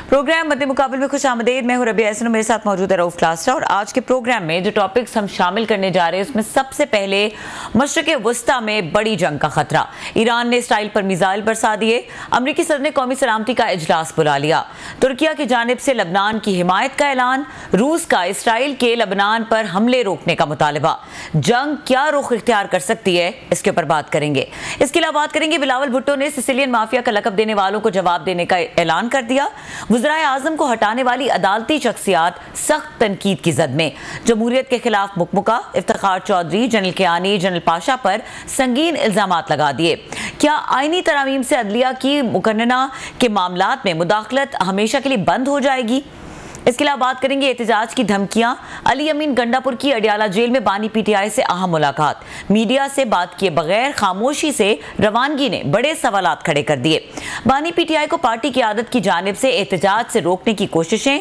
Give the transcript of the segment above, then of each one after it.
Programme मद्दे मुकाबले में खुश आमदेद। मैं हूं रबिया एहसन, मेरे साथ मौजूद है रऊफ क्लास्टा। और आज के प्रोग्राम में जो टॉपिक्स हम शामिल करने जा रहे हैं उसमें सबसे पहले मशरिक़ वस्ता में बड़ी जंग का खतरा। ईरान ने इसराइल पर मिसाइल बरसा दिए। अमरीकी सदर ने कौमी सलामती का इजलास बुला लिया। तुर्किया की जानिब से लबनान की हिमायत का ऐलान। रूस का इसराइल के लबनान पर हमले रोकने का मुतालबा। जंग क्या रुख इख्तियार कर सकती है, इसके ऊपर बात करेंगे। इसके अलावा बात करेंगे बिलावल भुट्टो ने सिसिलियन माफिया का लकब देने वालों को जवाब देने का ऐलान कर दिया। वज़ीर आज़म को हटाने वाली अदालती शख्सियात सख्त तनकीद की जद में। जमहूरियत के खिलाफ मुकमुका। इफ्तिखार चौधरी, जनरल कियानी, जनरल पाशा पर संगीन इल्जामात लगा दिए। क्या आईनी तरामीम से अदलिया की मुकन्नना के मामलात में मुदाखलत हमेशा के लिए बंद हो जाएगी? इसके अलावा बात करेंगे एहतजाज की धमकियां। अली अमीन गंडापुर की अडियाला जेल में बानी पीटीआई से अहम मुलाकात। मीडिया से बात किए बगैर खामोशी से रवानगी ने बड़े सवालात खड़े कर दिए। बानी पीटीआई को पार्टी की आदत की जानिब से एहतजाज से रोकने की कोशिशें।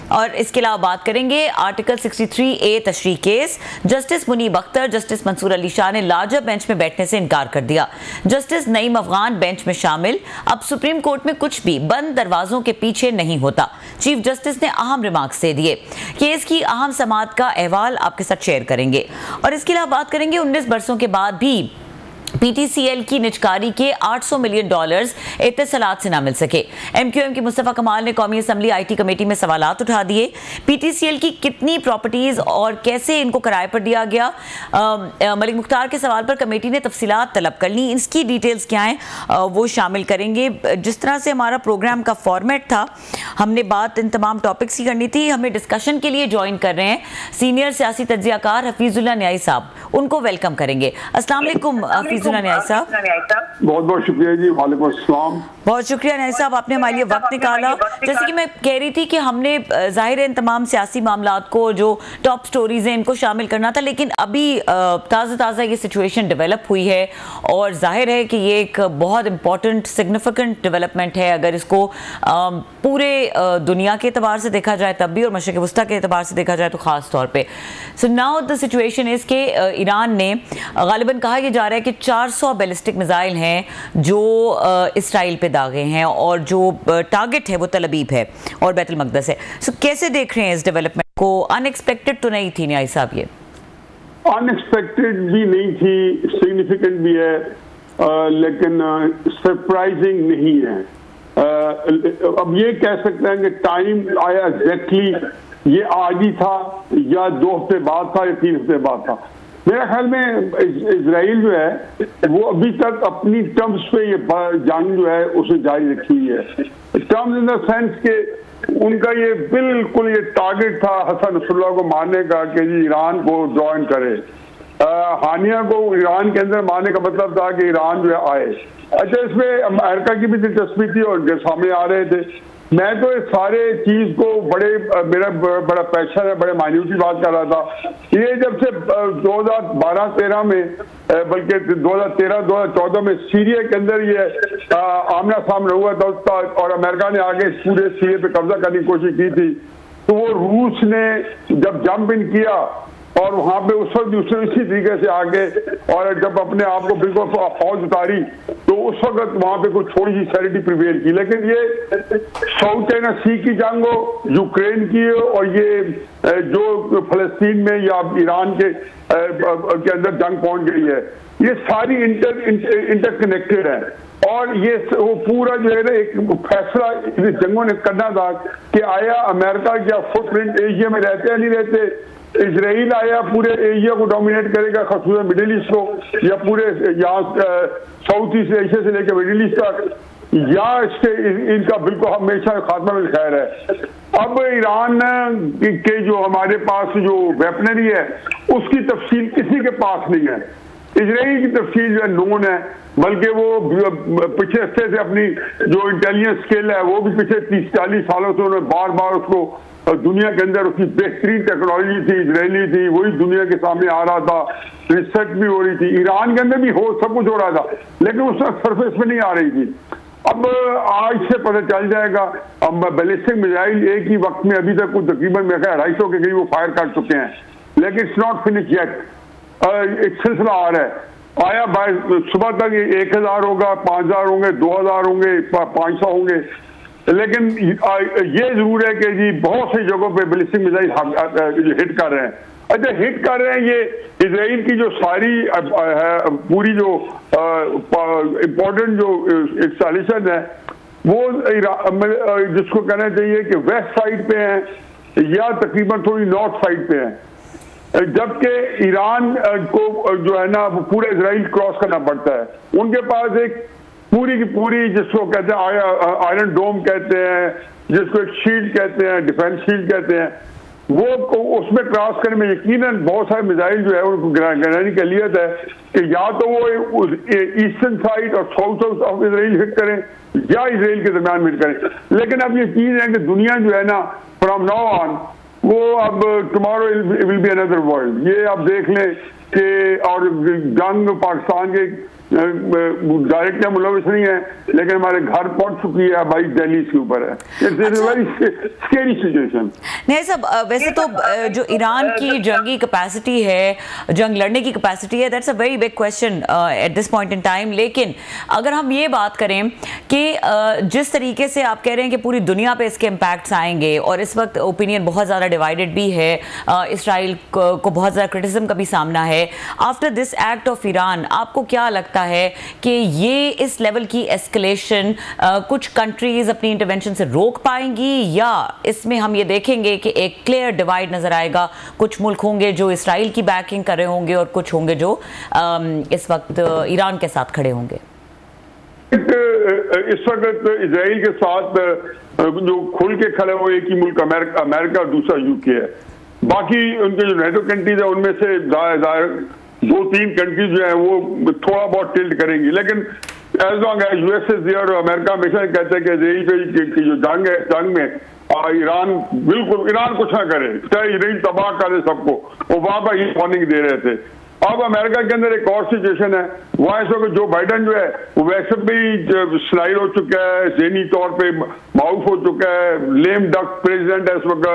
और इसके अलावा बात करेंगे आर्टिकल 63A तशरीह case. Justice Munib Akhtar, justice Mansoor Ali Shah ने लार्जर बेंच में बैठने से इनकार कर दिया। जस्टिस नईम अफगान बेंच में शामिल। अब सुप्रीम कोर्ट में कुछ भी बंद दरवाजों के पीछे नहीं होता, चीफ जस्टिस ने अहम रिमार्क्स दे दिए। केस की अहम समाअत का अहवाल आपके साथ शेयर करेंगे। और इसके अलावा बात करेंगे 19 बरसों के बाद भी पीटीसीएल की निजकारी के $800 मिलियन एतिसलात से ना मिल सके। एमक्यूएम की मुस्तफा कमाल ने कौमी असम्बली आईटी कमेटी में सवालात उठा दिए। पीटीसीएल की कितनी प्रॉपर्टीज और कैसे इनको किराए पर दिया गया, मलिक मुख्तार के सवाल पर कमेटी ने तफसीलात तलब कर ली। इसकी डिटेल्स क्या हैं वो शामिल करेंगे। जिस तरह से हमारा प्रोग्राम का फॉर्मेट था, हमने बात इन तमाम टॉपिक्स की करनी थी। हमें डिस्कशन के लिए ज्वाइन कर रहे हैं सीनियर सियासी तज्जियाकार हफीजुल्लाह न्याई साहब, उनको वेलकम करेंगे। अस्सलाम वालेकुम हफीजुल्लाह न्याई साहब। बहुत बहुत शुक्रिया जी। वालेकुम अस्सलाम। बहुत शुक्रिया न्याई साहब, आपने हमारे लिए वक्त निकाला। जैसे कि मैं कह रही थी कि हमने जाहिर है इन तमाम सियासी मामलात को, जो टॉप स्टोरीज हैं, इनको शामिल करना था, लेकिन अभी ताज़ा ये सिचुएशन डेवलप हुई है और जाहिर है कि ये एक बहुत इंपॉर्टेंट सिग्निफिकेंट डेवलपमेंट है। अगर इसको पूरे दुनिया के एतबार से देखा जाए तब भी, और मशरिक़ वस्ता के एतबार से देखा जाए तो ख़ास तौर पर। So now the situation is के ईरान ने गालिबन कहा यह जा रहा है कि 400 बैलिस्टिक मिसाइल हैं जो इसराइल पे दागे हैं और जो टारगेट है वो तल अबीब है और बैतुल मक़दस है। सो कैसे देख रहे हैं इस डेवलपमेंट को? अनएक्सपेक्टेड तो नहीं थी न्याई साहब? ये अनएक्सपेक्टेड भी नहीं थी, सिग्निफिकेंट भी है, लेकिन सरप्राइजिंग नहीं है। अब ये कह सकते हैं कि टाइम आया एग्जैक्टली ये आज ही था या 2 हफ्ते बाद था या 3 हफ्ते बाद था। मेरा ख्याल में इजराइल जो है वो अभी तक अपनी टर्म्स पे ये जंग जो है उसे जारी रखी हुई है। टर्म्स इन द सेंस के उनका ये बिल्कुल ये टारगेट था हसन नसरुल्लाह को मारने का कि जी ईरान को ज्वाइन करे। हानिया को ईरान के अंदर मारने का मतलब था कि ईरान जो है आए। अच्छा, इसमें अमेरिका की भी दिलचस्पी थी और सामने आ रहे थे। मैं तो इस सारे चीज को मेरा बड़ा पैशन है, बड़े मायन्यूटली बात कर रहा था। ये जब से 2012-13 में, बल्कि 2013-2014 में सीरिया के अंदर ये आमना सामना हुआ था उसका, और अमेरिका ने आगे पूरे सीरिया पे कब्जा करने की कोशिश की थी, तो वो रूस ने जब जंप इन किया और वहां पे उस वक्त दूसरे इसी तरीके से आगे, और जब अपने आप को बिल्कुल फौज उतारी तो उस वक्त वहां पे कुछ थोड़ी सी सैनिटी प्रिवेल की। लेकिन ये साउथ चाइना सी की जंग हो, यूक्रेन की हो, और ये जो फलस्तीन में या ईरान के अंदर जंग पहुंच गई है, ये सारी इंटरकनेक्टेड है। और ये वो पूरा जो है ना एक फैसला जंगों ने करना था कि आया अमेरिका क्या फुटप्रिंट एशिया में रहते या नहीं रहते। इजराइल आया पूरे एशिया को डोमिनेट करेगा, खासतौर मिडिल ईस्ट को, या पूरे यहाँ साउथ ईस्ट एशिया से लेकर मिडिल ईस्ट तक, या इसके इनका बिल्कुल हमेशा खात्मा में खैर है। अब ईरान के जो हमारे पास जो वेपनरी है उसकी तफसील किसी के पास नहीं है। इजराइल की तफसील जो है नोन है, बल्कि वो पिछले हफ्ते से अपनी जो इंटेलिजेंस स्किल है वो भी पिछले 30-40 सालों से उन्होंने बार बार उसको दुनिया के अंदर उसकी बेहतरीन टेक्नोलॉजी थी, इजरायली थी, वही दुनिया के सामने आ रहा था, रिसर्च भी हो रही थी, ईरान के अंदर भी सब कुछ हो रहा था, लेकिन उस वक्त सरफेस पे नहीं आ रही थी। अब आज से पता चल जाएगा। अब बैलिस्टिक मिसाइल एक ही वक्त में अभी तक कुछ तकरीबन 250 के करीब वो फायर कर चुके हैं, लेकिन इट्स नॉट फिनिश येट। एक सिलसिला आ रहा है। आया सुबह तक 1000 होगा, 5000 होंगे, 2000 होंगे, 500 होंगे। लेकिन ये जरूर है कि जी बहुत सी जगहों पे बैलिस्टिक मिसाइल हिट कर रहे हैं। अच्छा, हिट कर रहे हैं, ये इजराइल की जो सारी है पूरी जो इम्पोर्टेंट जो इंस्टॉलेशन है वो जिसको कहना चाहिए कि वेस्ट साइड पे है या तकरीबन थोड़ी नॉर्थ साइड पे है, जबकि ईरान को जो है ना वो पूरा इजराइल क्रॉस करना पड़ता है। उनके पास एक पूरी की पूरी जिसको कहते हैं आयरन डोम कहते हैं, जिसको एक शील्ड कहते हैं, डिफेंस शील्ड कहते हैं, वो उसमें क्रॉस करने में यकीनन बहुत सारे मिसाइल जो है उनको गिराने की एलियत है कि या तो वो ईस्टर्न साइड और साउथ ऑफ इजराइल हिट करें या इजराइल के दरमियान में हिट करें। लेकिन अब ये चीज है कि दुनिया जो है ना फ्रॉम नाउ ऑन वो अब tomorrow will be another world, ये आप देख लें कि और जंग पाकिस्तान के डायरेक्ट मुलविस नहीं है लेकिन हमारे घर पहुंच चुकी है, भाई दिल्ली के ऊपर है। It's very scary situation. नहीं सब वैसे तो जो ईरान की जंगी कैपेसिटी है, जंग लड़ने की कैपेसिटी है, that's a very big question at this point in time. लेकिन अगर हम ये बात करें कि जिस तरीके से आप कह रहे हैं कि पूरी दुनिया पे इसके इम्पैक्ट्स आएंगे और इस वक्त ओपिनियन बहुत ज़्यादा डिवाइडेड भी है, इसराइल को बहुत ज़्यादा क्रिटिसिज्म का भी सामना है, after this act of Iran आपको क्या लगता है कि ये इस लेवल की एस्केलेशन कुछ कंट्रीज अपनी इंटरवेंशन से रोक पाएंगी या इसमें हम ये देखेंगे कि एक क्लियर डिवाइड नजर आएगा? कुछ मुल्क होंगे जो इसराइल की बैकिंग कर रहे होंगे और कुछ होंगे जो इस वक्त ईरान के साथ खड़े होंगे। इस वक्त इसराइल के साथ जो खुल के खड़े हुए एक ही मुल्क अमेरिका और दूसरा यूके है। बाकी उनके जो नेटो कंट्रीज है उनमें से दो तीन कंट्रीज जो है वो थोड़ा बहुत टिल्ट करेंगी, लेकिन as long as US is there और अमेरिका हमेशा कहते हैं कि इसराइल पे जो जंग है, जंग में ईरान बिल्कुल कुछ ना करे, चाहे इसराइल तबाह करे सबको, वो वहां पर ही वार्निंग दे रहे थे। अब अमेरिका के अंदर एक और सिचुएशन है, वहां इस वक्त जो बाइडन जो है वो वैसे भी स्लाइड हो चुका है, ज़हनी तौर पे माउफ हो चुका है, लेम डक प्रेसिडेंट है इस वक्त,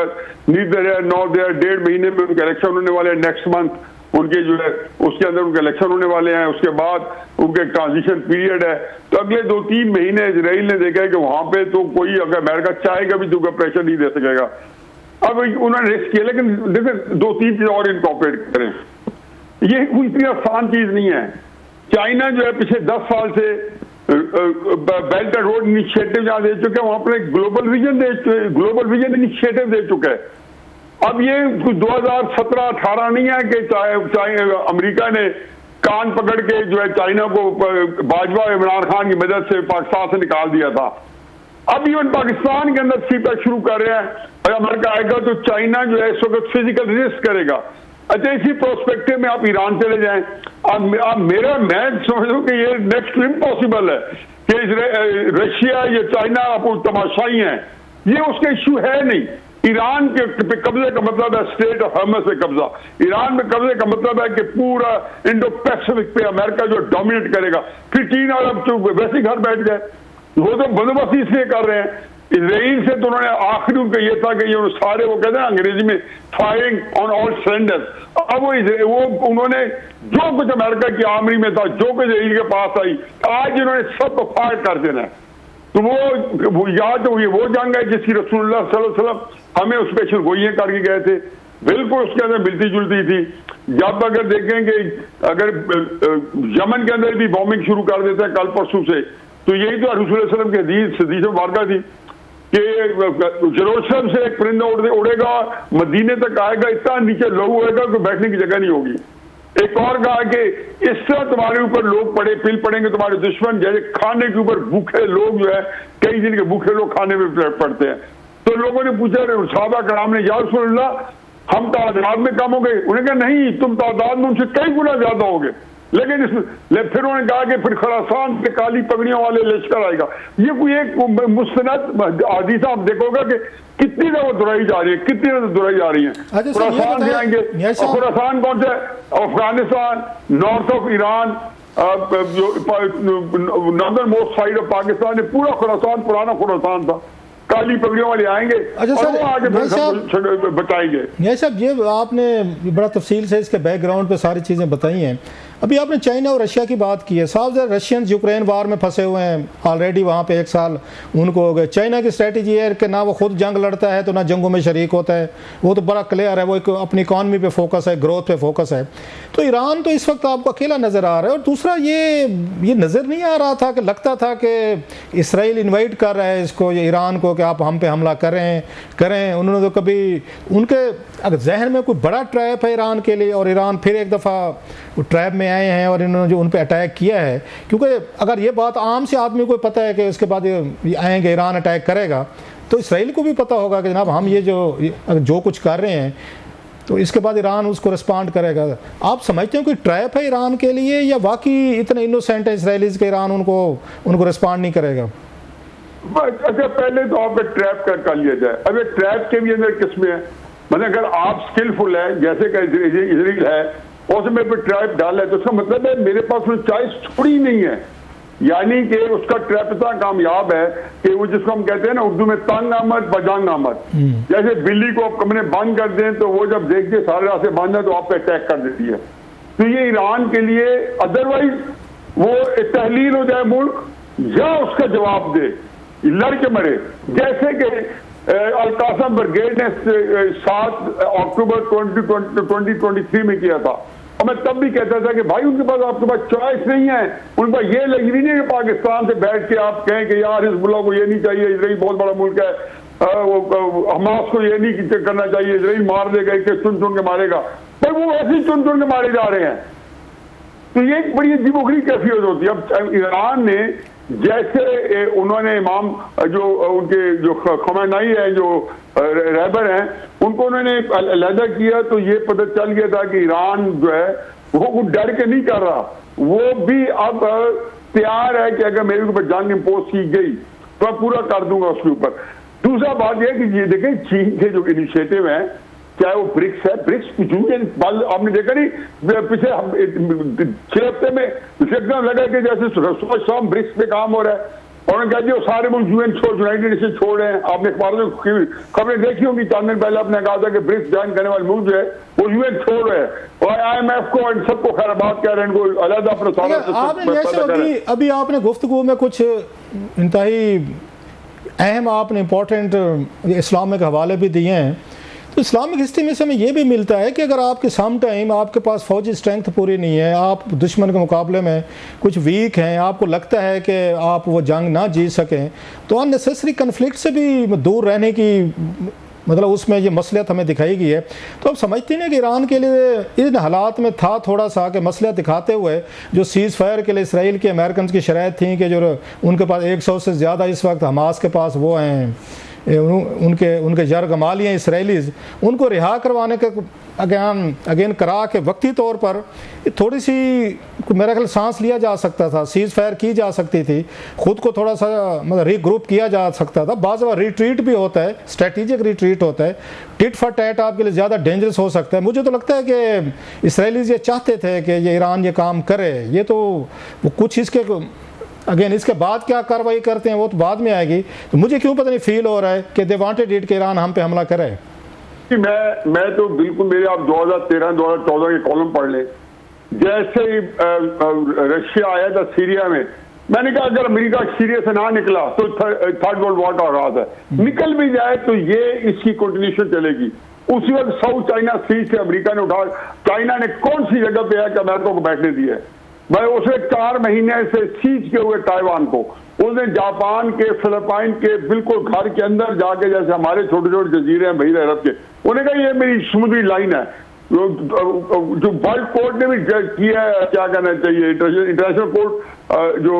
नीदर है नॉट देयर। 1.5 महीने में उनके इलेक्शन होने वाले हैं, नेक्स्ट मंथ उनके जो है उसके अंदर उनके इलेक्शन होने वाले हैं, उसके बाद उनके ट्रांजिशन पीरियड है। तो अगले 2-3 महीने इजराइल ने देखा है कि वहां पे तो कोई अगर अमेरिका चाहेगा भी तो प्रेशर नहीं दे सकेगा। अब उन्होंने रिस्क किया, लेकिन देखिए 2-3 चीज और इनकॉर्पोरेट करें, ये कोई इतनी आसान चीज नहीं है। चाइना जो है पिछले 10 साल से बेल्ट एंड रोड इनिशिएटिव जहां दे चुका है, वहां पर एक ग्लोबल विजन इनिशिएटिव दे चुका है। अब ये 2017-18 नहीं है कि चाहे अमेरिका ने कान पकड़ के जो है चाइना को बाजवा इमरान खान की मदद से पाकिस्तान से निकाल दिया था। अब इवन पाकिस्तान के अंदर सीपैक शुरू कर रहे हैं और अमेरिका आएगा तो चाइना जो है इस वक्त फिजिकल रिस्क करेगा। अच्छा, इसी प्रोस्पेक्टिव में आप ईरान चले जाएं, अब मैं समझ रहा हूं कि ये नेक्स्ट इम्पॉसिबल है कि रशिया या चाइना आपको तमाशाई है, ये उसका इश्यू है नहीं। ईरान के कब्जे का मतलब है स्टेट ऑफ हर्मस से कब्जा, ईरान में कब्जे का मतलब है कि पूरा इंडो पैसिफिक पे अमेरिका जो डोमिनेट करेगा। फिर चीन और अब तो वैसे ही घर बैठ गए, वो तो बंदोबस्त इसलिए कर रहे हैं। इसराइल से तो उन्होंने आखिरी उनका ये था कि ये सारे वो कहते हैं अंग्रेजी में फायरिंग ऑन ऑल सिलेंडर्स। अब वो उन्होंने जो कुछ अमेरिका की आर्मी में था, जो कुछ इसराइल के पास आई, आज इन्होंने सब फायर कर देना है। तो वो या तो ये वो जंग है जिसकी रसूलुल्लाह सल्लल्लाहु अलैहि वसल्लम हमें उस पर गोइयां करके गए थे, बिल्कुल उसके अंदर मिलती जुलती थी। जब अगर देखेंगे अगर यमन के अंदर भी बॉम्बिंग शुरू कर देते हैं कल परसों से, तो यही तो रसूलुल्लाह सल्लल्लाहु अलैहि वसल्लम की हदीस मुबारका थी कि जेरूसलम से एक परिंदा उड़ेगा, मदीने तक आएगा, इतना नीचे लहू होएगा कि बैठने की जगह नहीं होगी। एक और कहा कि इस तरह तुम्हारे ऊपर लोग पिल पड़ेंगे तुम्हारे दुश्मन, जैसे खाने के ऊपर भूखे लोग जो है, कई दिन के भूखे लोग खाने में पड़ते हैं। तो लोगों ने पूछा सहाबा कराम ने, या रसूलल्लाह हम तादाद में कम हो गए? उन्होंने कहा नहीं, तुम तादाद में उनसे कई गुना ज्यादा हो गए। लेकिन फिर उन्होंने कहा कि फिर खुरासान के काली पगड़ियों वाले लश्कर आएगा। ये कोई एक मुस्तनद हदीस आप देखोगे कि कितनी दफा दुराई जा रही है, कितनी दफा दुराई जा रही है। खुरासान से आएंगे, और खुरासान कौन सा? Afghanistan, north of Iran, northern most side of Pakistan, ये पूरा खुरासान पुराना खुरासान था। काली पगड़ियों वाले आएंगे। अच्छा सर, आगे बताएंगे। ये सब ये आपने बड़ा तफसील से इसके बैकग्राउंड पे सारी चीज़ें बताई हैं। अभी आपने चाइना और रशिया की बात की है साहब, रशियंस यूक्रेन वार में फंसे हुए हैं ऑलरेडी, वहाँ पे 1 साल उनको हो गए। चाइना की स्ट्रेटजी है कि ना वो खुद जंग लड़ता है तो ना जंगों में शरीक होता है, वो तो बड़ा क्लियर है, वो एक अपनी इकॉनमी पे फोकस है, ग्रोथ पे फोकस है। तो ईरान तो इस वक्त आपको अकेला नज़र आ रहा है। और दूसरा ये नज़र नहीं आ रहा था कि लगता था कि इसराइल इन्वाइट कर रहा है इसको, ये ईरान को, कि आप हम पे हमला करें। उन्होंने तो कभी उनके अगर जहन में कोई बड़ा ट्रैप है ईरान के लिए, और ईरान फिर एक दफ़ा ट्रैप में आए हैं और इन्होंने जो उन पर अटैक किया है, क्योंकि अगर ये बात आम से आदमी को पता है कि उसके बाद ये आएंगे ईरान अटैक करेगा, तो इसराइल को भी पता होगा कि जनाब हम ये जो कुछ कर रहे हैं तो इसके बाद ईरान उसको रिस्पॉन्ड करेगा। आप समझते हैं कोई ट्रैप है ईरान के लिए, या वाकई इतने इनोसेंट है इसराइलीज के ईरान उनको रिस्पॉन्ड नहीं करेगा? अच्छा, पहले तो आपका ट्रैप कर लिया जाए। अब ये ट्रैप के भी अंदर किस्में हैं, मतलब अगर आप स्किलफुल है जैसे कि इसराइल है और उसमें पे ट्रैप डाला है तो उसका मतलब है मेरे पास कोई चॉइस थोड़ी नहीं है, यानी कि उसका ट्रैप इतना कामयाब है कि वो जिसको हम कहते हैं ना उर्दू में तंग आमद बजांग आमद। जैसे बिल्ली को आप कमरे बंद कर दें तो वो जब देखते सारे रास्ते बंद है तो आप पे अटैक कर देती है। तो ये ईरान के लिए अदरवाइज वो तहलील हो जाए मुल्क या उसका जवाब दे लड़के मरे, जैसे कि अल-कासम ब्रिगेड ने 7 अक्टूबर 2023 में किया था। और मैं तब भी कहता था कि भाई उनके पास आपके पास चॉइस नहीं है, उनके पास ये लगी नहीं है कि पाकिस्तान से बैठ के आप कहें कि यार हिजबुल्लाह को ये नहीं चाहिए, इसराइल बहुत बड़ा मुल्क है, हमास को ये नहीं करना चाहिए, इसराइल मार देगा, चुन चुन के मारेगा, पर वो ऐसे ही चुन चुन के मारे जा रहे हैं। तो ये एक बड़ी अजीबोगरीब कैफियत होती है। अब ईरान ने जैसे उन्होंने इमाम जो उनके जो खमेनी है जो रहबर हैं उनको उन्होंने अलहदा किया, तो ये पता चल गया था कि ईरान जो है वो डर के नहीं कर रहा, वो भी अब तैयार है कि अगर मेरे ऊपर जंग इम्पोज की गई तो मैं पूरा कर दूंगा उसके ऊपर। दूसरा बात यह कि ये देखें चीन के जो इनिशिएटिव है, चाहे वो ब्रिक्स है, ब्रिक्स आपने देखा नहीं पिछले 6 हफ्ते में एकदम लगा कि जैसे सुबह शाम ब्रिक्स पे काम हो रहा है, और उन्होंने कहा जी सारे मुल्क यूनाइटेड नेशन छोड़ रहे हैं। आपने अखबारों में खबरें देखी होंगी, 4 दिन पहले आपने कहा था कि ब्रिक्स ज्वाइन करने वाले मुल्क जो है वो यूएन छोड़ रहे हैं, और IMF को इन सबको खैराबाद कह रहे हैं, इनको अलग अपना। अभी आपने गुफ्तगू में कुछ इंतहाई अहम आपने इंपॉर्टेंट इस्लामिक हवाले भी दिए हैं। तो इस्लामिक हिस्ट्री में से हमें यह भी मिलता है कि अगर आपके सम टाइम आपके पास फौजी स्ट्रेंथ पूरी नहीं है, आप दुश्मन के मुकाबले में कुछ वीक हैं, आपको लगता है कि आप वो जंग ना जीत सकें, तो अननेसेसरी कन्फ्लिक्ट से भी दूर रहने की मतलब उसमें ये मसलियत हमें दिखाई गई है। तो अब समझते हैं कि ईरान के लिए इन हालात में था थोड़ा सा कि मसलियत दिखाते हुए जो सीज़ फायर के लिए इसराइल के अमेरिकन की शराइत थी कि जो उनके पास 100 से ज़्यादा इस वक्त हमास के पास वो हैं, उनके यरगमाली हैं इसराइलीज़, उनको रिहा करवाने के अगेन करा के वक्ती तौर पर थोड़ी सी मेरा ख्याल सांस लिया जा सकता था, सीज़ फायर की जा सकती थी, ख़ुद को थोड़ा सा मतलब रीग्रुप किया जा सकता था। बाज़ बार रिट्रीट भी होता है, स्ट्रेटेजिक रिट्रीट होता है, टिट फॉर टैट आपके लिए ज़्यादा डेंजरस हो सकता है। मुझे तो लगता है कि इसराइलीज़ ये चाहते थे कि ये ईरान ये काम करे, ये तो वो कुछ इसके अगेन इसके बाद क्या कार्रवाई करते हैं वो तो बाद में आएगी। तो मुझे क्यों पता नहीं फील हो रहा है कि दे वांटेड इट कि ईरान हम पे हमला करे। मैं तो बिल्कुल, मेरे आप 2013-2014 के कॉलम पढ़ लें, जैसे ही रशिया आया था सीरिया में, मैंने कहा अगर अमेरिका सीरिया से ना निकला तो थर्ड वर्ल्ड वॉर का आगाज है, निकल भी जाए तो ये इसकी कंटिन्यूशन चलेगी। उसी वक्त साउथ चाइना सी से अमेरिका ने उठा, चाइना ने कौन सी जगह पे है कि अमेरिका को बैठने दिया है भाई, उसने 4 महीने से सीज के हुए ताइवान को, उसने जापान के फिलिपाइन के बिल्कुल घर के अंदर जाके, जैसे हमारे छोटे छोटे जजीरे हैं बहीर अरब के, उन्हें कहा ये मेरी समुद्री लाइन है। जो वर्ल्ड कोर्ट ने भी किया है, क्या कहना चाहिए, इंटरनेशनल कोर्ट जो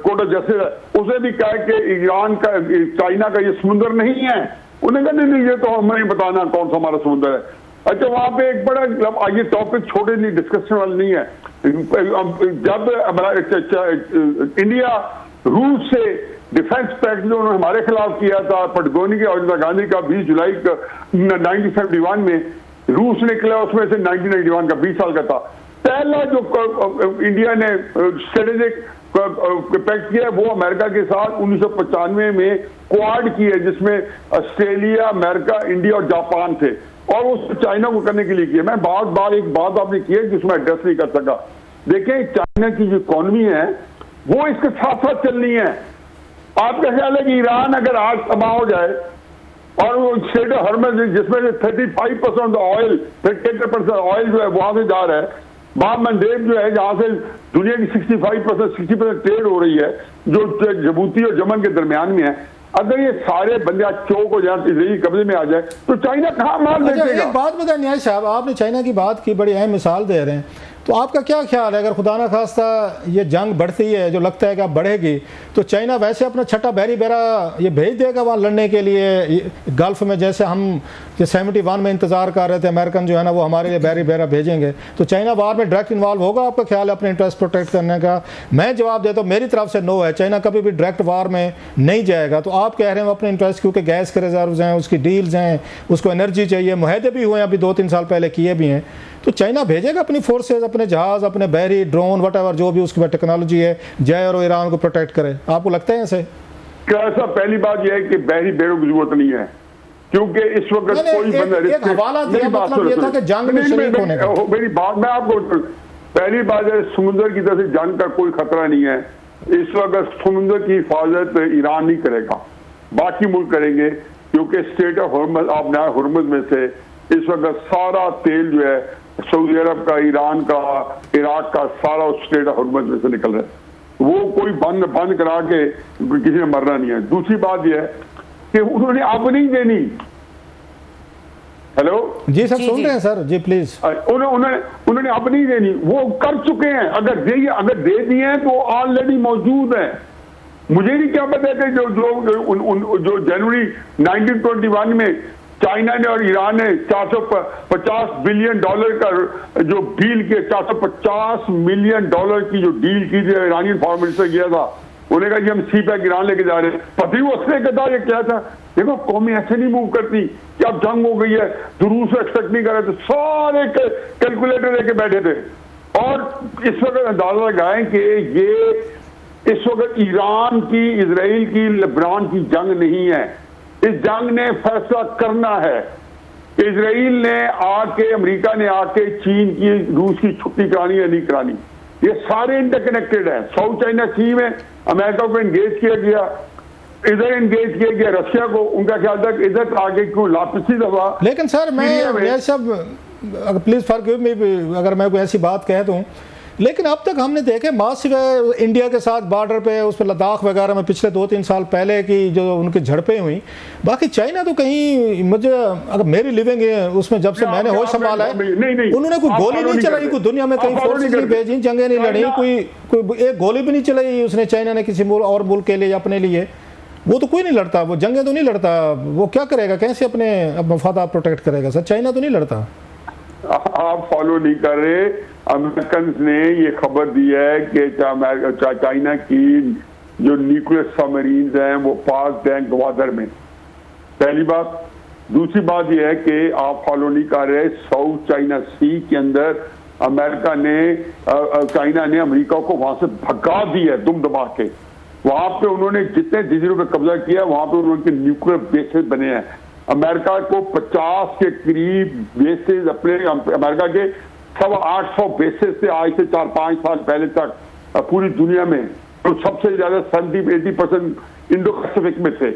कोर्ट ऑफ जस्टिस है, उसे भी कहा कि ईरान का चाइना का ये समुद्र नहीं है। उन्हें कहा नहीं ये तो हमें बताना कौन सा हमारा समुद्र है। अच्छा, वहां पे एक बड़ा ये टॉपिक छोटे नहीं, डिस्कशन वाला नहीं है। जब इंडिया रूस से डिफेंस पैक्ट जो उन्होंने हमारे खिलाफ किया था, पटगोनी और इंदिरा गांधी का 20 जुलाई 1971 में रूस निकला, उसमें से 1991 का 20 साल का था। पहला जो इंडिया ने स्ट्रेटेजिक पैक्ट किया वो अमेरिका के साथ 1995 में क्वाड की है, जिसमें ऑस्ट्रेलिया, अमेरिका, इंडिया और जापान थे। और वो चाइना को करने के लिए किया। मैं बार एक बात आपने की है कि उसमें एड्रेस नहीं कर सका। देखें, चाइना की जो इकोनॉमी है वो इसके साथ साथ चलनी है। आपका ख्याल है कि ईरान अगर आज तबाह हो जाए और वो स्टेट ऑफ हॉर्मज़ जिसमें 35% ऑयल 38% ऑयल जो है वहां से जा रहा है, बाब मंडेब जो है जहां से दुनिया की 60% ट्रेड हो रही है जो जिबूती और यमन के दरमियान में है, अगर ये सारे बंदे आज चौक हो जाए, इजराइली कब्जे में आ जाए तो चाइना कहाँ माल बेचेगा? एक बात बताएं न्याय साहब, आपने चाइना की बात की, बड़ी अहम मिसाल दे रहे हैं, तो आपका क्या ख्याल है अगर खुदा ना खास्ता ये जंग बढ़ती है, जो लगता है कि अब बढ़ेगी, तो चाइना वैसे अपना छठा बहरी बेरा ये भेज देगा वहाँ लड़ने के लिए गल्फ में, जैसे हम ये 71 में इंतजार कर रहे थे अमेरिकन जो है ना वो हमारे लिए बहरी बेरा भेजेंगे, तो चाइना वार में डायरेक्ट इन्वॉल्व होगा? आपका ख्याल है अपने इंटरेस्ट प्रोटेक्ट करने का? मैं जवाब देता हूँ, मेरी तरफ से नो है, चाइना कभी भी डायरेक्ट वार में नहीं जाएगा। तो आप कह रहे हैं अपने इंटरेस्ट, क्योंकि गैस के रिजर्व हैं, उसकी डील्स हैं, उसको एनर्जी चाहिए, मुआहदे भी हुए हैं, अभी 2-3 साल पहले किए भी हैं, तो चाइना भेजेगा अपनी फोर्सेज, अपने जहाज, अपने बहरी ड्रोन वट जो भी उसकी टेक्नोलॉजी है, जाए और ईरान को प्रोटेक्ट करे? आपको लगता है ऐसे? कैसा? पहली बात यह है कि बहरी बेड़ों की जरूरत नहीं है, क्योंकि इस वक्त कोई बंदा एक हवाला दिया, मतलब ये था कि जंग में शरीक होने का। मेरी बात मैं आपको, पहली बात है समुद्र की तरफ से जंग का कोई खतरा नहीं है। इस वक्त समुद्र की हिफाजत ईरान नहीं करेगा, बाकी मुल्क करेंगे, क्योंकि स्टेट ऑफ हुर्मुज़ में से इस वक्त सारा तेल जो है सऊदी अरब का, ईरान का, इराक का, सारा उस स्टेट ऑफ हुर्मुज़ में से निकल रहा है। वो कोई बंद करा के किसी ने मरना नहीं है। दूसरी बात यह है कि उन्होंने अब नहीं देनी। हेलो जी सर, सुन रहे हैं सर जी, प्लीज। उन्होंने अब नहीं देनी, वो कर चुके हैं। अगर दे दिए हैं तो ऑलरेडी मौजूद है। मुझे नहीं क्या पता है कि जो जनवरी 1921 में चाइना ने और ईरान ने $450 बिलियन का जो डील किया, $450 मिलियन की जो डील की थी, ईरानियन फॉरेन मिनिस्टर किया था, उन्होंने कहा कि हम सी पैक ईरान लेके जा रहे हैं। पता ही उसने कहा ये क्या था। देखो, कौमें ऐसे नहीं मूव करती कि अब जंग हो गई है, रूस एक्सपेक्ट नहीं कर रहे थे, सारे कैलकुलेटर लेके बैठे थे। और इस वक्त अंदाजा लगाएं कि ये इस वक्त ईरान की, इजराइल की, लेबनान की जंग नहीं है। इस जंग ने फैसला करना है। इजराइल ने आके, अमेरिका ने आके चीन की, रूस की छुट्टी करानी है नहीं करानी, ये सारे इंटरकनेक्टेड है। साउथ चाइना सी में अमेरिका को एंगेज किया गया, इधर एंगेज किया गया रशिया को। उनका ख्याल था कि इधर आगे क्यों लापसी दफा। लेकिन सर मैं सब प्लीज फॉरगिव मी अगर मैं कोई ऐसी बात कह दूं, लेकिन अब तक हमने देखे मासिव इंडिया के साथ बॉर्डर पे, उस पर लद्दाख वगैरह में पिछले 2-3 साल पहले की जो उनकी झड़पें हुई। बाकी चाइना तो कहीं, मुझे अगर मेरी लिविंग है उसमें जब से मैंने होश संभाला है, उन्होंने कोई गोली नहीं चलाई, कोई दुनिया में कहीं फोर्सेस नहीं भेजी, जंगें नहीं लड़ी, कोई एक गोली भी नहीं चलाई उसने, चाइना ने किसी और मुल्क के लिए, अपने लिए। वो तो कोई नहीं लड़ता, वो जंगें तो नहीं लड़ता, वो क्या करेगा, कैसे अपने मफादात प्रोटेक्ट करेगा? सर चाइना तो नहीं लड़ता। आप फॉलो नहीं कर रहे। अमेरिकन ने ये खबर दी है कि चाइना की जो न्यूक्लियर सबमरीन्स हैं वो पास दें गवादर में, पहली बात। दूसरी बात यह है कि आप फॉलो नहीं कर रहे, साउथ चाइना सी के अंदर अमेरिका ने, चाइना ने अमेरिका को वहां से भगा दिया दुम दबा के। वहां पे उन्होंने जितने जजीरों पे कब्जा किया, वहां पे उन्होंने न्यूक्लियर बेसेस बने हैं। अमेरिका को 50 के करीब बेसेस अपने, अमेरिका के 800 बेसेस से आज से 4-5 साल पहले तक पूरी दुनिया में, तो सबसे ज्यादा 70-80% इंडो पैसिफिक में थे।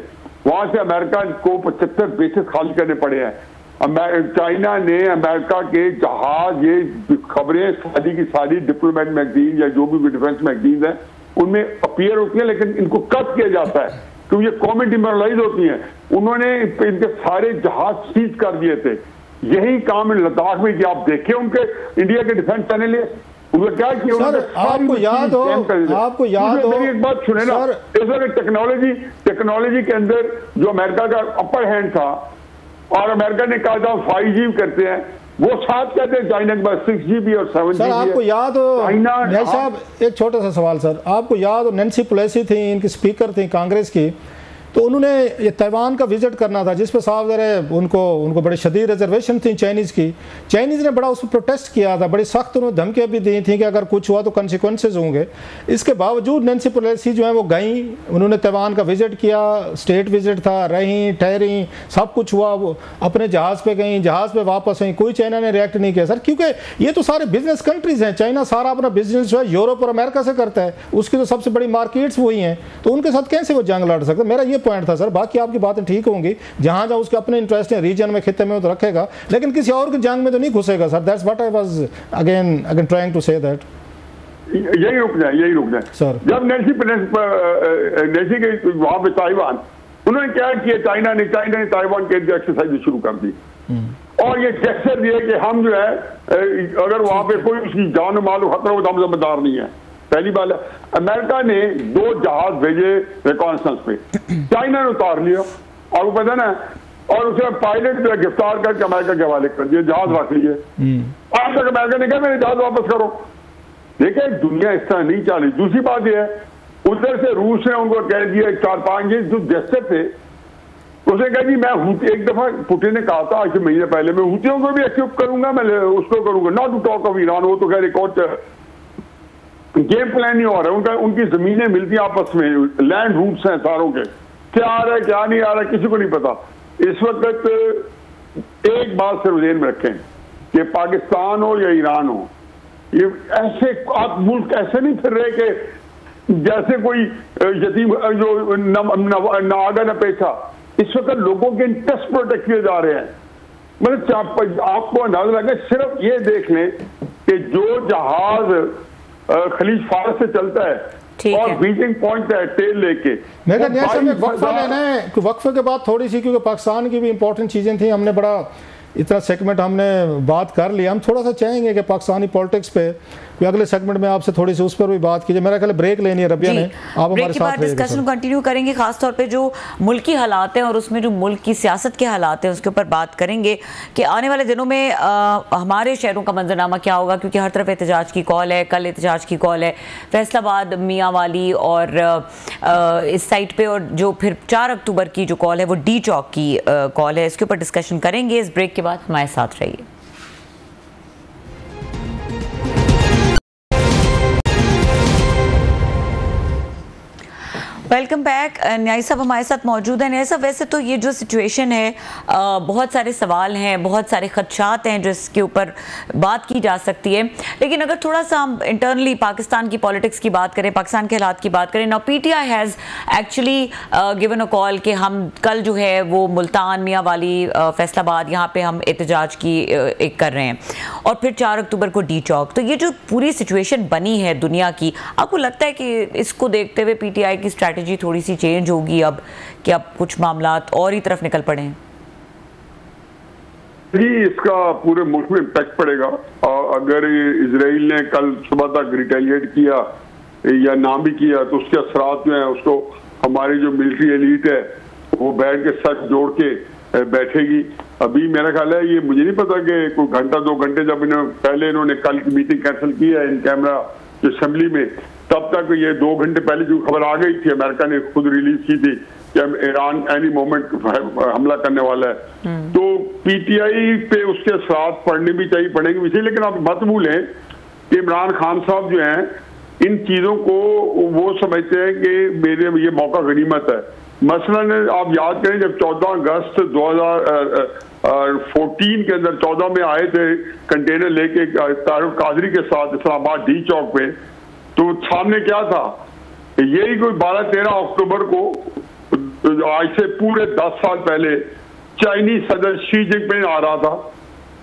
वहां से अमेरिका को 75 बेसेस खाली करने पड़े हैं। चाइना ने अमेरिका के जहाज, ये खबरें सारी की सारी डिप्लोमेट मैगजीन या जो भी डिफेंस मैगजीन है उनमें अपीयर होती है, लेकिन इनको कट किया जाता है क्योंकि ये कॉमें डिमोरलाइज होती हैं। उन्होंने इनके सारे जहाज सीज कर दिए थे। यही काम लद्दाख में किया। आप देखे उनके इंडिया के डिफेंस चैनल, उन्होंने क्या किया? आपको याद हो मेरी एक बात सुने ना, इस वक्त टेक्नोलॉजी के अंदर जो अमेरिका का अपर हैंड था, और अमेरिका ने कहा था 5G करते हैं, वो साथ कहते हैं चाइना के पास 6GB और 7GB। सर आपको याद हो साहब, एक छोटा सा सवाल सर, आपको याद हो नैन्सी पेलोसी थी, इनकी स्पीकर थी कांग्रेस की, तो उन्होंने ये ताइवान का विजिट करना था, जिस पर साहब ज़रा उनको बड़ी शदीद रिजर्वेशन थी चाइनीज़ की। चाइनीज़ ने बड़ा उस पर प्रोटेस्ट किया था, बड़ी सख्त उन्होंने धमकियाँ भी दी थी कि अगर कुछ हुआ तो कंसिक्वेंसेज होंगे। इसके बावजूद नैन्सी पेलोसी जो है वो गई, उन्होंने ताइवान का विजिट किया, स्टेट विजिट था, रहीं ठहरी, सब कुछ हुआ, वो अपने जहाज़ पे गई, जहाज़ पे वापस आई, कोई चाइना ने रिएक्ट नहीं किया सर, क्योंकि ये तो सारे बिजनेस कंट्रीज हैं। चाइना सारा अपना बिजनेस जो है यूरोप और अमेरिका से करता है, उसकी तो सबसे बड़ी मार्केट्स वही हैं, तो उनके साथ कैसे वो जंग लड़ सकते। मेरा ये पॉइंट था सर, बाकी आपकी बातें ठीक होंगी, जहाँ जहाँ उसके अपने इंटरेस्ट हैं रीजन में, खिते में, तो रखेगा, लेकिन किसी और की जंग में तो नहीं घुसेगा sir. That's what I was again trying to say that. यही रुक जाए सर। जब नैन्सी के वहां पे ताइवान, उन्होंने क्या किया, चाइना ने ताइवान के एक्सरसाइज शुरू कर दी और ये जेस्चर दिए कि हम जो है अगर वहां पे कोई उसकी जान माल खतरा हो तो हम जिम्मेदार नहीं है। पहली बात है, अमेरिका ने 2 जहाज भेजे रिकॉन्सनेंस पे, चाइना ने उतार लिया और वो पता ना, और उसे पायलट जो है गिरफ्तार करके अमेरिका के हवाले कर दिए, जहाज रख लिए। आज तक अमेरिका ने कहा मेरे जहाज वापस करो। देखिए दुनिया इस तरह नहीं चली। दूसरी बात यह है, उधर से रूस ने उनको कह दिया 4-5 जो जेस्चर थे, उसने कहा जी मैं एक दफा पुतिन ने कहा था आज से महीने पहले, मैं हुतियों को भी एक्सेप्ट करूंगा, मैं उसको करूंगा, not to talk of Iran. वो तो खैर एक और गेम प्लान नहीं हो रहा है उनका, उनकी जमीनें मिलती आपस में, लैंड रूट्स हैं सारों के, क्या आ रहा है क्या नहीं आ रहा है किसी को नहीं पता। इस वक्त एक बात सिर्फ ध्यान में रखें कि पाकिस्तान हो या ईरान हो, ये ऐसे आप मुल्क ऐसे नहीं फिर रहे कि जैसे कोई यतीम जो नागा न पेशा। इस वक्त लोगों के इंटरेस्ट प्रोटेक्ट किए जा रहे हैं। मतलब आपको अंदाजा लगे, सिर्फ ये देख लें कि जो जहाज खलीज फारस से चलता है और बीजिंग पॉइंट है टेल लेके, मेरा वक्फा लेना है, वक्फे के बाद थोड़ी सी, क्योंकि पाकिस्तान की भी इंपॉर्टेंट चीज़ें थी, हमने बड़ा इतना सेगमेंट हमने बात कर लिया, हम थोड़ा सा चाहेंगे कि पाकिस्तानी पॉलिटिक्स पे कोई अगले सेगमेंट में आपसे थोड़ी सी उस पर भी बात कीजिए। मेरा ख्याल ब्रेक लेनी है रबिया ने, आप हमारे साथ डिस्कशन कंटिन्यू करेंगे, खासतौर पे जो मुल्की हालात हैं और उसमें जो मुल्क की सियासत के हालात हैं उसके ऊपर बात करेंगे कि आने वाले दिनों में हमारे शहरों का मंजरनामा क्या होगा, क्योंकि हर तरफ एहतजाज की कॉल है। कल एहतजाज की कॉल है फैसलाबाद, मियांवाली और इस साइड पे, और जो फिर 4 अक्टूबर की जो कॉल है वो डी चौक की कॉल है। इसके ऊपर डिस्कशन करेंगे। इस ब्रेक के बाद हमारे साथ रहिए। Welcome back. न्याय साहब हमारे साथ मौजूद हैं। न्याय साहब, वैसे तो ये जो सिचुएशन है, बहुत सारे सवाल हैं, बहुत सारे खदशात हैं जो इसके ऊपर बात की जा सकती है, लेकिन अगर थोड़ा सा हम इंटरनली पाकिस्तान की पॉलिटिक्स की बात करें, पाकिस्तान के हालात की बात करें, now PTI has actually given a call कि हम कल जो है वो मुल्तान, मियांवाली, फैसलाबाद, यहाँ पे हम एहतजाज की एक कर रहे हैं, और फिर 4 अक्टूबर को डी चौक। तो ये जो पूरी सिचुएशन बनी है दुनिया की, आपको लगता है कि इसको देखते हुए पीटीआई की स्ट्रैटेजी थोड़ी सी चेंज होगी अब, कि अब कुछ मामलात और ही तरफ निकल पड़े हैं? जी, इसका पूरे मुल्क में इम्पैक्ट पड़ेगा। और अगर इजराइल ने कल सुबह तक रिटेलिएट किया या ना भी किया तो उसके असरात जो है उसको हमारी जो मिलिट्री एलीट है वो बैठ के सच जोड़ के बैठेगी। अभी मेरा ख्याल है, ये मुझे नहीं पता कि कोई घंटा 2 घंटे जब इन्होंने कल की मीटिंग कैंसिल की है इन कैमरा असेंबली में, तब तक ये 2 घंटे पहले जो खबर आ गई थी, अमेरिका ने खुद रिलीज की थी कि ईरान एनी मोमेंट हमला करने वाला है। तो पीटीआई पे उसके असरात पड़ने भी चाहिए, पड़ेंगे भी, लेकिन आप मत भूलें कि इमरान खान साहब जो हैं इन चीजों को वो समझते हैं कि मेरे ये मौका गनीमत है। मसलन आप याद करें जब 14 अगस्त 2014 के अंदर 14 में आए थे कंटेनर लेके तारुक कादरी के साथ इस्लामाबाद डी चौक पे, तो सामने क्या था, यही कोई 12-13 अक्टूबर को आज से पूरे 10 साल पहले चाइनीज सदर शी जिनपिंग आ रहा था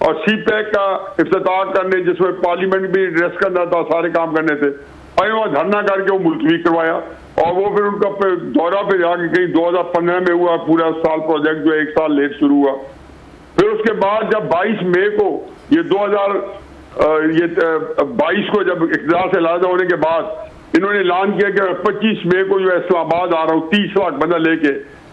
और सीपैक का इफ्तिताह करने, जिसमें पार्लियामेंट भी एड्रेस करना था, सारे काम करने थे, और वहां धरना करके वो मुलतवी करवाया और वो फिर उनका दौरा पे जाके कहीं 2015 में हुआ। पूरा साल प्रोजेक्ट जो 1 साल लेट शुरू हुआ। फिर उसके बाद जब 22 मई को ये 2022 को जब इक़्तिदार से अलहदा होने के बाद इन्होंने ऐलान किया कि 25 मई को जो है इस्लामाबाद आ रहा हूँ 30 लाख बंदा लेके,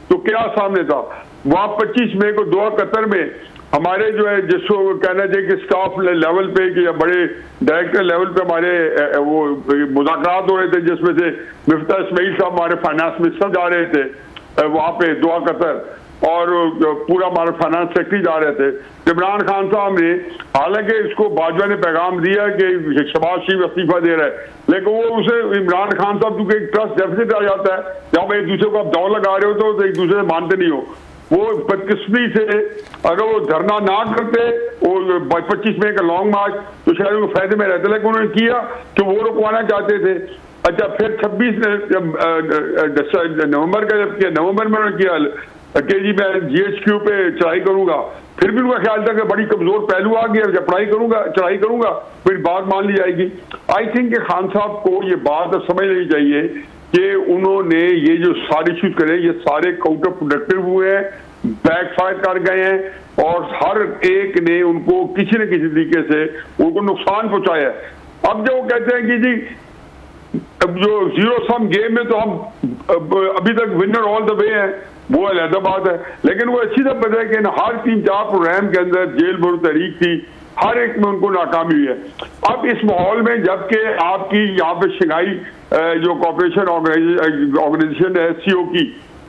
तो क्या सामने था वहां 25 मई को दोहा कतर में हमारे जो है, जिसको कहना चाहिए कि स्टाफ लेवल पे कि या बड़े डायरेक्टर लेवल पे हमारे वो मुज़ाकरात हो रहे थे, जिसमें से मिफ्ता इस्माइल साहब हमारे फाइनेंस मिनिस्टर जा रहे थे वहाँ पे दुआ कतर, और पूरा हमारा फाइनेंस सेक्रेटरी जा रहे थे। इमरान खान साहब ने, हालांकि इसको बाजवा ने पैगाम दिया कि शहबाज शरीफ इस्तीफा दे रहा है, लेकिन वो उसे इमरान खान साहब क्योंकि एक ट्रस्ट डेफिसिट आ जाता है, जब एक दूसरे को आप दाव लगा रहे हो तो एक दूसरे से मानते नहीं हो। वो बदकिस्मती से अगर वो धरना ना करते, वो 25 मई का लॉन्ग मार्च, तो शायद वो फायदे में रहते, लेकिन उन्होंने किया कि वो रुकवाना चाहते थे। अच्छा, फिर 26 नवंबर का जब किया, नवंबर में उन्होंने किया कि जी मैं GHQ पे चढ़ाई करूंगा, फिर भी उनका ख्याल था कि बड़ी कमजोर पहलू आ गया, जब चढ़ाई करूंगा फिर बात मान ली जाएगी। आई थिंक खान साहब को ये बात समझ लेनी चाहिए कि उन्होंने ये जो सारे इश्यूज करे, ये सारे काउंटर प्रोडक्टिव हुए हैं, बैकफायर कर गए हैं, और हर एक ने उनको किसी न किसी तरीके से उनको नुकसान पहुंचाया है। अब जो वो कहते हैं कि जी अब जो जीरो सम गेम में तो हम अभी तक विनर ऑल द वे हैं, वो अलग बात है, लेकिन वो अच्छी तरह पता है कि हर 3-4 प्रोग्राम के अंदर जेल भर तहरीक थी, हर एक में उनको नाकामी हुई है। अब इस माहौल में जबकि आपकी यहाँ पे शंघाई जो कॉपरेशन ऑर्गेनाइजेशन है SCO की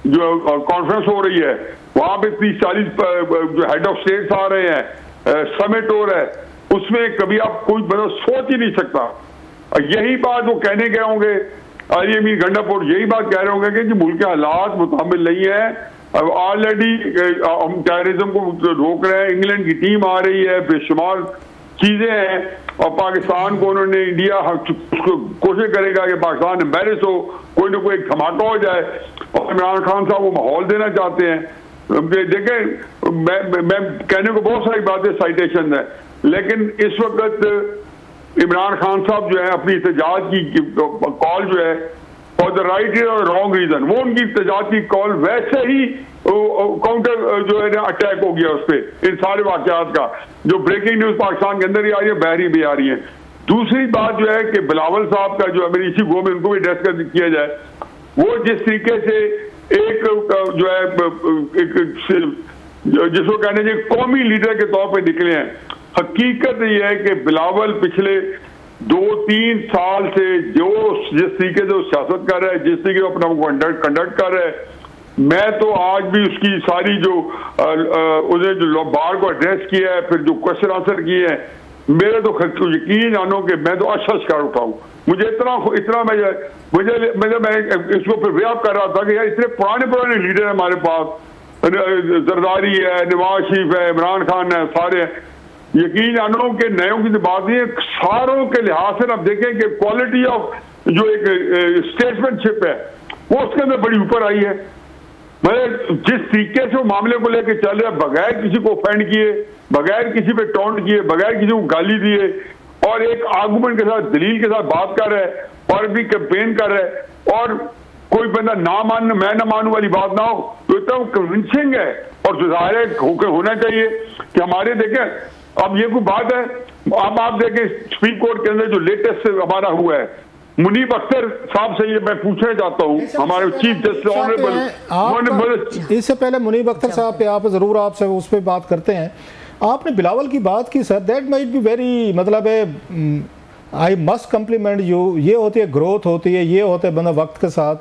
जो कॉन्फ्रेंस हो रही है, वहां पे 30-40 जो हेड ऑफ स्टेट्स आ रहे हैं, समिट हो रहा है, उसमें कभी आप कोई बंदा सोच ही नहीं सकता। यही बात वो कहने गए होंगे, अली अमीर गंडापुर यही बात कह रहे होंगे कि मुल्क के हालात मुताबिल नहीं है, अब ऑलरेडी हम टेररिज्म को रोक रहे हैं, इंग्लैंड की टीम आ रही है, बेशुमार चीजें हैं, और पाकिस्तान को उन्होंने इंडिया कोशिश करेगा कि पाकिस्तान एम्बेरस हो, कोई ना कोई धमाका हो जाए, और इमरान खान साहब वो माहौल देना चाहते हैं। देखें, मैं कहने को बहुत सारी बातें साइटेशन है, लेकिन इस वक्त इमरान खान साहब जो है अपनी एहतजाज की कॉल जो है फॉर द राइट और रॉन्ग रीजन, वो उनकी एहतजाज की कॉल वैसे ही काउंटर जो है ना अटैक हो गया उस पर, इन सारे वाकयात का जो ब्रेकिंग न्यूज पाकिस्तान के अंदर ही आ रही है, बहरी भी आ रही है। दूसरी बात जो है कि बिलावल साहब का जो मेरी इसी गो में उनको भी एड्रेस किया जाए, वो जिस तरीके से एक जो है जिसको कहने चाहिए कौमी लीडर के तौर पर निकले हैं। हकीकत यह है कि बिलावल पिछले 2-3 साल से जिस तरीके से वो सियासत कर रहा है, जिस तरीके से अपना कंडक्ट कर रहा है, मैं तो आज भी उसकी सारी जो उसने जो बार को एड्रेस किया है, फिर जो क्वेश्चन आंसर किए हैं, मेरे तो यकीन जानो कि मैं तो अच्छा शिकार उठाऊं। मुझे इतना मैं इसको फिर व्याप कर रहा था कि यार इतने पुराने लीडर है हमारे पास, जरदारी है, नवाज शरीफ है, इमरान खान है, सारे हैं। यकीन जानो कि नयों की बात नहीं है, सारों के लिहाज से आप देखें कि क्वालिटी ऑफ जो एक स्टेटमेंटशिप है वो उसके अंदर बड़ी ऊपर आई है। मतलब जिस तरीके से वो मामले को लेकर चल रहे, बगैर किसी को ऑफेंड किए, बगैर किसी पे टॉन्ट किए, बगैर किसी को गाली दिए, और एक आर्गुमेंट के साथ, दलील के साथ बात कर रहा है, और भी कैंपेन कर रहा है, और कोई बंदा ना मान मैं ना मानू वाली बात ना हो, तो इतना कन्विंसिंग है। और जाहिर होना चाहिए कि हमारे देखें, अब ये कोई बात है, अब आप देखें सुप्रीम कोर्ट के अंदर जो लेटेस्ट हमारा हुआ है, मुनीब अख्तर साहब से ये मैं पूछना चाहता हूँ, हमारे चीफ जस्टिस ऑनरेबल। इससे पहले मुनीब अख्तर साहब पे आप जरूर आपसे उस पर बात करते हैं, आपने बिलावल की बात की sir, that might be very, मतलब आई मस्ट कम्प्लीमेंट यू। ये होती है ग्रोथ होती है, ये होता है बंदा वक्त के साथ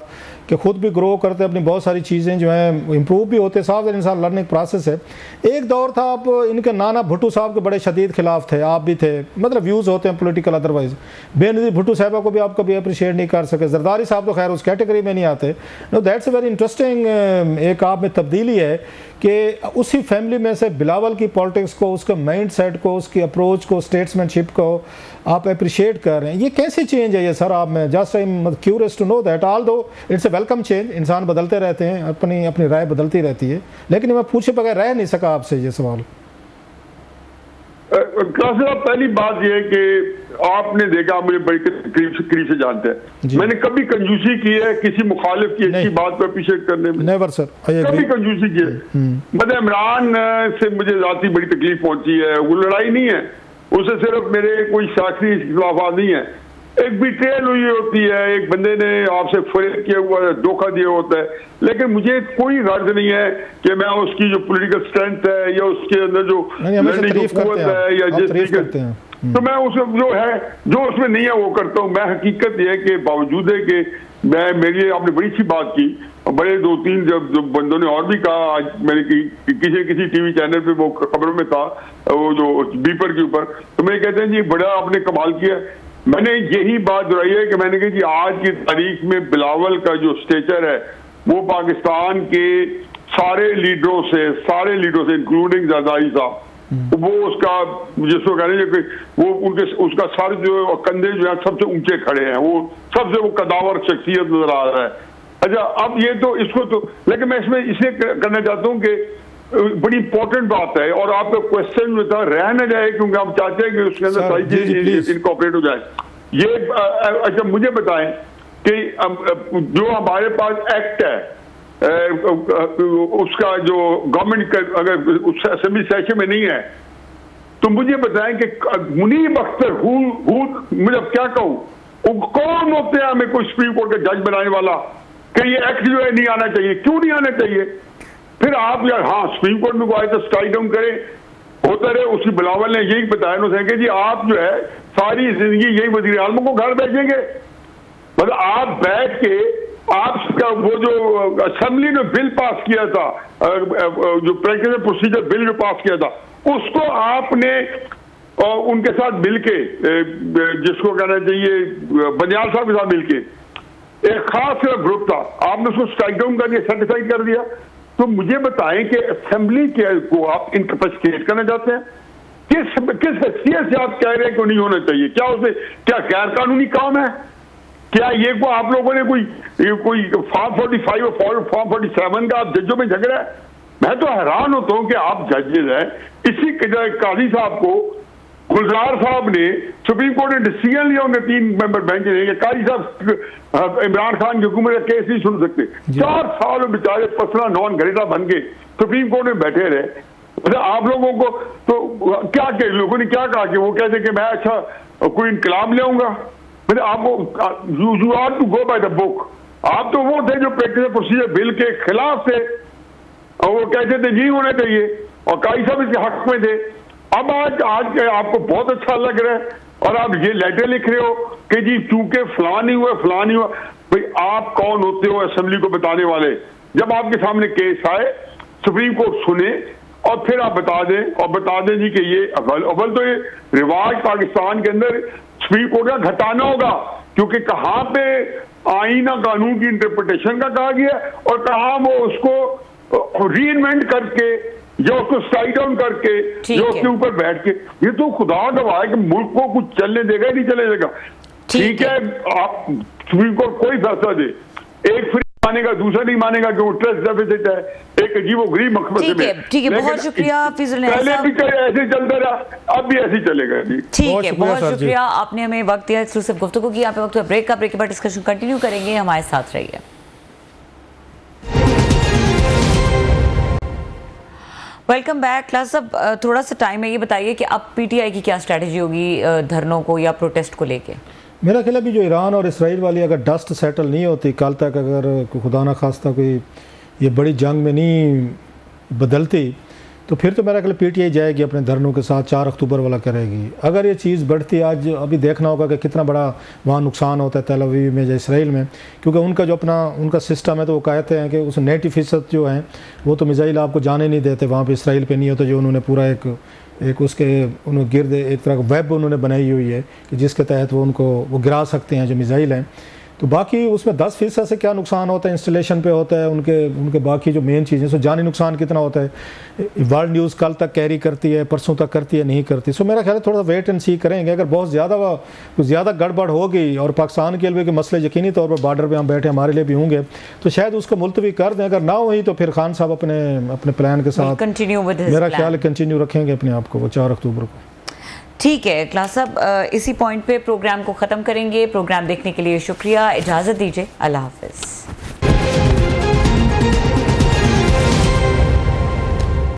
कि खुद भी ग्रो करते हैं, अपनी बहुत सारी चीज़ें जो हैं इम्प्रूव भी होते हैं, साफ इंसान लर्निंग प्रोसेस है। एक दौर था आप इनके नाना भुट्टो साहब के बड़े शदीद खिलाफ थे, आप भी थे, मतलब व्यूज़ होते हैं पॉलिटिकल अदरवाइज। बेनज़ीर भुट्टो साहबा को भी आप कभी अप्रिशिएट नहीं कर सके, जरदारी साहब तो खैर उस कैटेगरी में नहीं आते। No, that's a very interesting एक आप में तब्दीली है कि उसी फैमिली में से बिलावल की पॉलिटिक्स को, उसके माइंड सेट को, उसकी अप्रोच को, स्टेट्समैनशिप को आप अप्रिशिएट कर रहे हैं। ये कैसे चेंज है ये सर आप में? Just I am curious to know that, all though it's a welcome change, इंसान बदलते रहते हैं, अपनी राय बदलती रहती है, लेकिन मैं पूछे बगैर रह नहीं सका आपसे ये सवाल। पहली बात यह है कि आपने देखा, आप मुझे बड़ी करीब से जानते हैं, मैंने कभी कंजूसी की है किसी मुखालिफ की अच्छी बात को अप्रिशिएट करने में? नेवर सर, कभी कंजूसी की है। मतलब इमरान से मुझे जाती बड़ी तकलीफ पहुंची है, वो लड़ाई नहीं है, उसे सिर्फ मेरे कोई शाखी इख्तिलाफात नहीं है, एक बिट्रेल हुई होती है, एक बंदे ने आपसे फरेब किया हुआ है, धोखा दिया होता है, लेकिन मुझे कोई गर्ज नहीं है कि मैं उसकी जो पॉलिटिकल स्ट्रेंथ है या उसके अंदर जो लड़ने की कुव्वत है या जिस तरीके, तो मैं उसे जो है जो उसमें नहीं है वो करता हूँ। मैं हकीकत यह है कि बावजूद है कि मैं मेरी आपने बड़ी अच्छी बात की, बड़े 2-3 जो बंदों ने और भी कहा, आज मैंने किसी टीवी चैनल पे वो खबरों में था, वो जो बीपर के ऊपर, तो मैं कहते हैं जी बड़ा आपने कमाल किया। मैंने यही बात दोहराई है कि मैंने कहा जी आज की तारीख में बिलावल का जो स्टेचर है वो पाकिस्तान के सारे लीडरों से इंक्लूडिंग जरदारी साहब, वो उसका जिसको कह रहे हैं वो उसका सर जो कंधे जो है सबसे ऊंचे खड़े हैं, वो सबसे वो कदावर शख्सियत नजर आ रहा है। अच्छा, अब ये तो इसको तो, लेकिन मैं इसमें इसे करना चाहता हूँ कि बड़ी इंपॉर्टेंट बात है और आपका क्वेश्चन जो था रह न जाए, क्योंकि आप चाहते हैं कि उसके अंदर सारी चीज इनकॉर्पोरेट हो जाए। ये अच्छा मुझे बताएं कि जो हमारे पास एक्ट है उसका जो गवर्नमेंट का अगर असेंबली सेशन में नहीं है, तो मुझे बताएं कि मुनीब अख्तर मतलब क्या कहूं, कौन होते हैं हमें कोई सुप्रीम कोर्ट का जज बनाने वाला कि ये एक्ट जो है नहीं आना चाहिए? क्यों नहीं आना चाहिए? फिर आप यार हाँ सुप्रीम कोर्ट में को आए तो स्ट्राइक डाउन करें, होता रहे। उसी बिलावल ने यही बताया उन्होंने जी आप जो है सारी जिंदगी यही वजीर आलम को घर भेजेंगे, मतलब आप बैठ के आपका वो जो असेंबली ने बिल पास किया था, जो प्रैक्टिस प्रोसीजर बिल जो पास किया था, उसको आपने उनके साथ मिलके, जिसको कहना चाहिए बनियाल साहब के साथ मिलके एक खास ग्रुप था, आपने उसको स्ट्राइक डाउन कर दिया, सर्टिफाइड कर दिया। तो मुझे बताएं कि असेंबली को आप इनकैपेसिटेट करना चाहते हैं? किस हैसियत से आप कह रहे हैं कि नहीं होना चाहिए? क्या उसमें क्या गैर कानूनी काम है? क्या ये को आप लोगों ने कोई फॉर्म 45 और फॉर्म 47 का आप जजों में झगड़ा है? मैं तो हैरान होता हूं कि आप जजेज हैं, इसी काजी साहब को गुलजार साहब ने सुप्रीम कोर्ट ने डिसीजन लिया, उन्हें 3 मेंबर बेंच ने काजी साहब इमरान खान की हुकूमत का केस नहीं सुन सकते। 4 साल में बेचारे पर्सनल नॉन ग्रेटा बन के सुप्रीम कोर्ट में बैठे रहे। मतलब आप लोगों को तो क्या कहे, लोगों ने क्या कहा कि वो कहते कि मैं अच्छा कोई इनकलाब ले आऊंगा? मतलब आपको you are to go by the book. आप तो वो थे जो प्रैक्टिस प्रोसीजर बिल के खिलाफ थे और वो कहते थे नहीं होना चाहिए, और काजी साहब इसके हक में थे। अब आज आपको बहुत अच्छा लग रहा है और आप ये लेटर लिख रहे हो कि जी चूंकि फलां नहीं हुआ। भाई आप कौन होते हो असेंबली को बताने वाले? जब आपके सामने केस आए, सुप्रीम कोर्ट सुने और फिर आप बता दें जी कि ये अव्वल तो ये रिवाज पाकिस्तान के अंदर सुप्रीम कोर्ट का घटाना होगा, क्योंकि कहां पे आईना कानून की इंटरप्रिटेशन का कहा गया और कहां वो उसको रीइन्वेंट करके या उसको स्ट्राइक डाउन करके जो उसके ऊपर बैठ के, ये तो खुदा गवाह है कि मुल्क को कुछ चलने देगा नहीं चलने देगा। ठीक है, आप सुप्रीम कोर्ट कोई फैसला दे, एक फ्री मानेगा, दूसरा नहीं मानेगा कि वो ट्रस्ट डेफिसिट है, एक अजीबोगरीब मकसद में। ठीक है, बहुत शुक्रिया फिजल पहले भी ऐसे चलता रहा, अब भी ऐसे चलेगा जी। ठीक है, बहुत शुक्रिया, आपने हमें वक्त दिया, एक्सक्लूसिव गुफ्तगू की। यहाँ पे वक्त ब्रेक का, ब्रेक के बाद डिस्कशन कंटिन्यू करेंगे, हमारे साथ रहिए। Welcome back class. अब थोड़ा सा टाइम है, ये बताइए कि अब पीटीआई की क्या स्ट्रेटजी होगी धरनों को या प्रोटेस्ट को लेके? मेरा ख्याल अभी जो ईरान और इसराइल वाली अगर डस्ट सेटल नहीं होती कल तक, अगर खुदा ना खास्ता कोई ये बड़ी जंग में नहीं बदलती, तो फिर तो मेरा ख्याल पीटीआई जाएगी अपने धरनों के साथ, 4 अक्टूबर वाला करेगी। अगर ये चीज़ बढ़ती, आज अभी देखना होगा कि कितना बड़ा वहाँ नुकसान होता है तेल अवीव में या इसराइल में, क्योंकि उनका जो अपना उनका सिस्टम है, तो वो कहते हैं कि उस 90% जो हैं वो तो मिसाइल आपको जाने नहीं देते वहाँ पे, इसराइल पे नहीं होता। जो उन्होंने पूरा एक उसके उन्होंने गिर्द एक तरह का वेब उन्होंने बनाई हुई है कि जिसके तहत वो गिरा सकते हैं जो मिसाइल हैं। तो बाकी उसमें 10% से क्या नुकसान होता है, इंस्टॉलेशन पे होता है, उनके बाकी जो मेन चीज़ें, सो जानी नुकसान कितना होता है, वर्ल्ड न्यूज़ कल तक कैरी करती है, परसों तक करती है, नहीं करती। सो मेरा ख्याल है थोड़ा वेट एंड सी करेंगे। अगर बहुत ज़्यादा गड़बड़ होगी और पाकिस्तान के लिए के मसले यकीनी तौर पर बॉर्डर पर हम बैठे हमारे लिए भी होंगे, तो शायद उसको मुलतवी कर दें। अगर ना हुई तो फिर खान साहब अपने प्लान के साथ मेरा ख्याल कंटिन्यू रखेंगे अपने आप को, वो 4 अक्टूबर को। ठीक है क्लास, अब इसी पॉइंट पे प्रोग्राम को ख़त्म करेंगे। प्रोग्राम देखने के लिए शुक्रिया, इजाज़त दीजिए, अल्लाह हाफ़िज़।